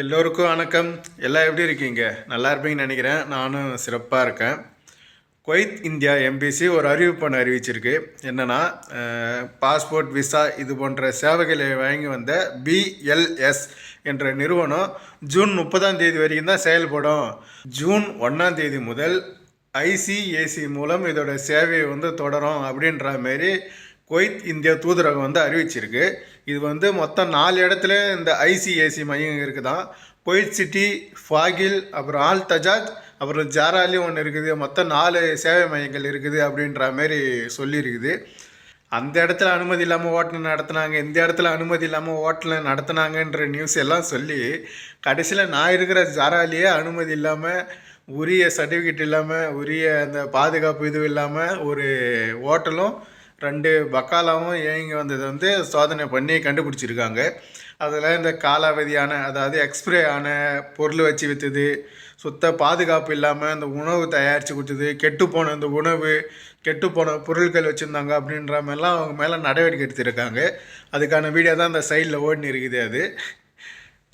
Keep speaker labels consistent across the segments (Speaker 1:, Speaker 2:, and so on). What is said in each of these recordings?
Speaker 1: எல்லோருக்கும் வணக்கம். எல்லாம் எப்படி இருக்கீங்க? நல்லா இருப்பீங்கன்னு நினைக்கிறேன். நானும் சிறப்பாக இருக்கேன். குவைத் இந்தியா எம்பிசி ஒரு அறிவிப்பு அறிவிச்சிருக்கு. என்னென்னா, பாஸ்போர்ட், விசா இது போன்ற சேவைகளை வழங்கி வந்த பிஎல்எஸ் என்ற நிறுவனம் ஜூன் 30 வரைக்கும் தான் செயல்படும். ஜூன் 1 முதல் ஐசிஏசி மூலம் இதோட சேவையை தொடரும் அப்படின்ற மாரி குவைத் இந்தியா தூதரகம் அறிவிச்சிருக்கு. இது மொத்தம் 4 இடத்துல இந்த ஐசிஏசி மையம் இருக்குதான். குவைத் சிட்டி, ஃபாகில், அப்புறம் ஆல் தஜாஜ், அப்புறம் ஜாராலையும் ஒன்று இருக்குது. மொத்தம் 4 சேவை மையங்கள் இருக்குது அப்படின்ற மாரி சொல்லியிருக்குது. அந்த இடத்துல அனுமதி இல்லாமல் ஓட்டல் நடத்துனாங்க, இந்த இடத்துல அனுமதி இல்லாமல் ஓட்டல் நடத்துனாங்கன்ற நியூஸ் எல்லாம் சொல்லி கடைசியில் நான் இருக்கிற ஜாராலேயே அனுமதி இல்லாமல், உரிய சர்டிஃபிகேட் இல்லாமல், உரிய அந்த பாதுகாப்பு இதுவும் இல்லாமல் ஒரு ஹோட்டலும் 2 பக்காலாவும் இயங்கி வந்தது சோதனை பண்ணி கண்டுபிடிச்சிருக்காங்க. அதில் இந்த காலாவதியான, அதாவது எக்ஸ்பிரே ஆன பொருள் வச்சு விற்றுது, சுத்த பாதுகாப்பு இல்லாமல் இந்த உணவு தயாரித்து கொடுத்தது, கெட்டுப்போன இந்த உணவு, கெட்டுப்போன பொருட்கள் வச்சுருந்தாங்க அப்படின்ற மாதிரிலாம் அவங்க மேலே நடவடிக்கை எடுத்திருக்காங்க. அதுக்கான வீடியோ தான் அந்த சைடில் ஓடினு இருக்குது. அது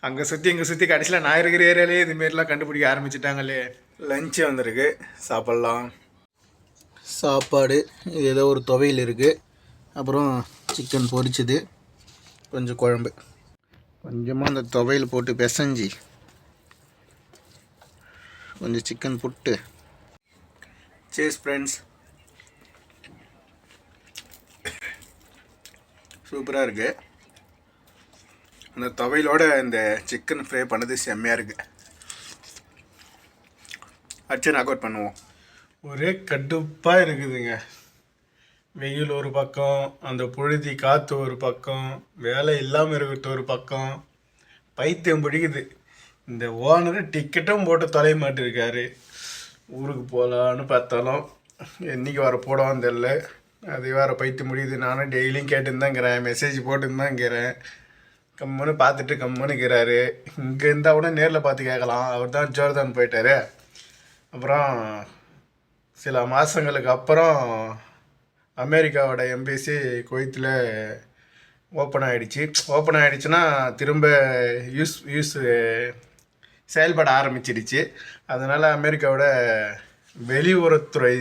Speaker 1: அங்கே சுற்றி இங்கே சுற்றி கடைசியில் நான் இருக்கிற ஏரியாலேயே இதுமாரிலாம் கண்டுபிடிக்க ஆரம்பிச்சிட்டாங்களே. லஞ்சு வந்திருக்கு, சாப்பிட்லாம். சாப்பாடு, இது ஏதோ ஒரு துவையல் இருக்குது, அப்புறம் சிக்கன் பொரிச்சது, கொஞ்சம் குழம்பு, கொஞ்சமாக அந்த துவையல் போட்டு பிசைஞ்சி கொஞ்சம் சிக்கன் புட்டு. சீஸ் ஃப்ரெண்ட்ஸ், சூப்பராக இருக்குது. அந்த துவையலோட இந்த சிக்கன் ஃப்ரை பண்ணது செம்மையாக இருக்குது. அடிச்சு நாக் அவுட் பண்ணுவோம். ஒரே கடுப்பாக இருக்குதுங்க. வெயில் ஒரு பக்கம், அந்த புழுதி காற்று ஒரு பக்கம், வேலை இல்லாமல் இருக்கிறது ஒரு பக்கம், பைத்தியம் பிடிக்குது. இந்த ஓனர் டிக்கெட்டும் போட்டு தொலைய மாட்டிருக்காரு. ஊருக்கு போகலான்னு பார்த்தாலும் என்றைக்கு வர போடான்னு தெரில. அது வேறு பைத்தியம் முடியுது. நானும் டெய்லியும் கேட்டுருந்தாங்கிறேன், மெசேஜ் போட்டுருந்தாங்கிறேன். கம்முன்னு பார்த்துட்டு கம்முன்னு இருக்கிறாரு. இங்கே இருந்தால் கூட நேரில் பார்த்து கேட்கலாம். அவர் தான் ஜோர்தான் போயிட்டார். அப்புறம் சில மாதங்களுக்கு அப்புறம் அமெரிக்காவோட எம்பிசி குவைத்தில் ஓப்பன் ஆகிடுச்சுன்னா திரும்ப யூஸ் செயல்பட ஆரம்பிச்சிடுச்சு. அதனால் அமெரிக்காவோட வெளியுறவுத்துறை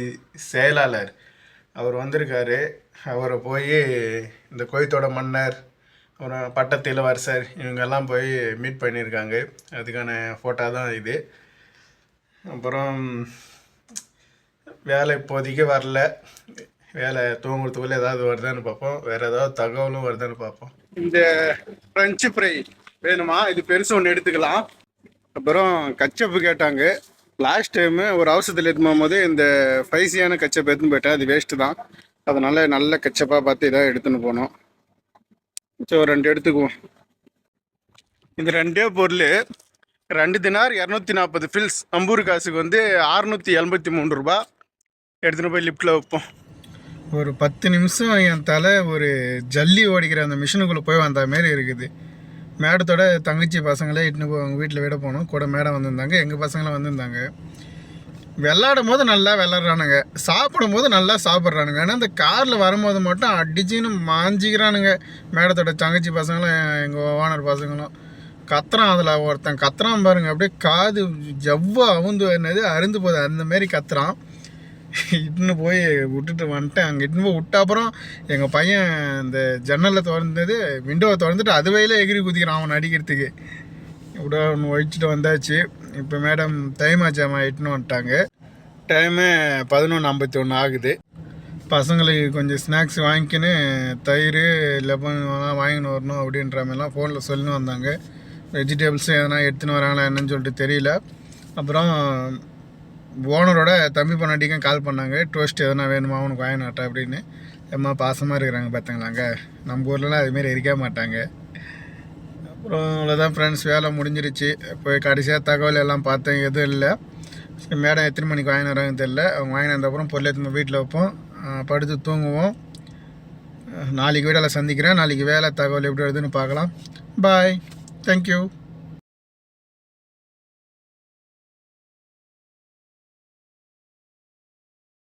Speaker 1: செயலாளர் அவர் வந்திருக்காரு. அவரை போய் இந்த குவைத்தோட மன்னர், அப்புறம் பட்டத்து இளவரசர் இவங்கெல்லாம் போய் மீட் பண்ணியிருக்காங்க. அதுக்கான ஃபோட்டோ தான் இது. அப்புறம் வேலை இப்போதைக்கு வரல. வேலை தூங்குறதுக்குள்ளே ஏதாவது வருதான்னு பார்ப்போம், வேறு ஏதாவது தகவலும் வருதான்னு பார்ப்போம். இந்த ஃப்ரெஞ்சு ஃப்ரை வேணுமா? இது பெருசு ஒன்று எடுத்துக்கலாம். அப்புறம் கச்சப்பு கேட்டாங்க. லாஸ்ட் டைமு ஒரு அவசரத்தில் எடுத்து போகும்போது இந்த ஸ்பைசியான கச்சப்பு எடுத்துன்னு போயிட்டேன். அது வேஸ்ட்டு தான். அதனால் நல்ல கச்சப்பாக பார்த்து இதாக எடுத்துன்னு போனோம். சரி, ஒரு 2 எடுத்துக்குவோம். இந்த 2 பொருள் 2 தினார் 240 ஃபில்ஸ். அம்பூர் காசுக்கு 683 ரூபா. எடுத்துகிட்டு போய் லிஃப்ட்டில் வைப்போம். ஒரு 10 நிமிஷம் என் தலை ஒரு ஜல்லி ஓடிக்கிற அந்த மிஷினுக்குள்ளே போய் வந்த மாரி இருக்குது. மேடத்தோட தங்கச்சி பசங்களே இட்டுன்னு போய் அவங்க வீட்டில் விட போனோம். கூட மேடம் வந்திருந்தாங்க, எங்கள் பசங்களாம் வந்திருந்தாங்க. விளாடும் போது நல்லா விளாட்றானுங்க, சாப்பிடும் போது நல்லா சாப்பிட்றானுங்க. ஆனால் அந்த காரில் வரும்போது மட்டும் அடிச்சுன்னு மாஞ்சிக்கிறானுங்க. மேடத்தோட தங்கச்சி பசங்களும் எங்கள் ஓனர் பசங்களும் கத்துறான். அதில் ஒருத்தன் கத்துறான் பாருங்க, அப்படியே காது ஜவ்வு அவுந்து என்னது அருந்து போகுது, அந்தமாரி கத்துறான். இட்டுன்னு போய் விட்டுட்டு வந்துட்டேன். அங்கே இட்டுன்னு போய் விட்ட அப்புறம் எங்கள் பையன் இந்த ஜன்னலில் திறந்தது, விண்டோவை திறந்துட்டு அது வயலில் எகிரி குதிக்கிறான் அவன் அடிக்கிறதுக்கு. இப்படி ஒன்று ஒழிச்சிட்டு வந்தாச்சு. இப்போ மேடம் டைம் ஆச்சாமா இட்டுன்னு வந்துட்டாங்க. டைமு 11:51 ஆகுது. பசங்களுக்கு கொஞ்சம் ஸ்நாக்ஸ் வாங்கிக்கின்னு தயிர், லெமன் வாங்கின்னு வரணும் அப்படின்ற மாதிரிலாம் ஃபோனில் சொல்லின்னு வந்தாங்க. வெஜிடபிள்ஸும் எதனா எடுத்துன்னு வராங்களா என்னன்னு சொல்லிட்டு தெரியல. அப்புறம் ஓனரோட தம்பி பொண்ணாட்டிக்கும் கால் பண்ணாங்க. டோஸ்ட் எதனா வேணுமா அவனுக்கு வாங்கினாட்டா அப்படின்னு. எம்மா பாசமாக இருக்கிறாங்க பார்த்தாங்களாங்க. நம்ம ஊர்லலாம் அதுமாரி இருக்க மாட்டாங்க. அப்புறம் அவ்வளோதான் ஃப்ரெண்ட்ஸ், வேலை முடிஞ்சிருச்சு. போய் கடைசியாக தகவல் எல்லாம் பார்த்தேன், எதுவும் இல்லை. மேடம் எத்தனை மணிக்கு வாங்கினு வராங்கன்னு தெரில. அவங்க வாங்கின வந்தப்புறம் பொருள் எடுத்து வீட்டில் வைப்போம், படுத்து தூங்குவோம். நாளைக்கு வீடியோவில் சந்திக்கிறேன். நாளைக்கு வேலை தகவல் எப்படி வருதுன்னு பார்க்கலாம். பாய், தேங்க்யூ.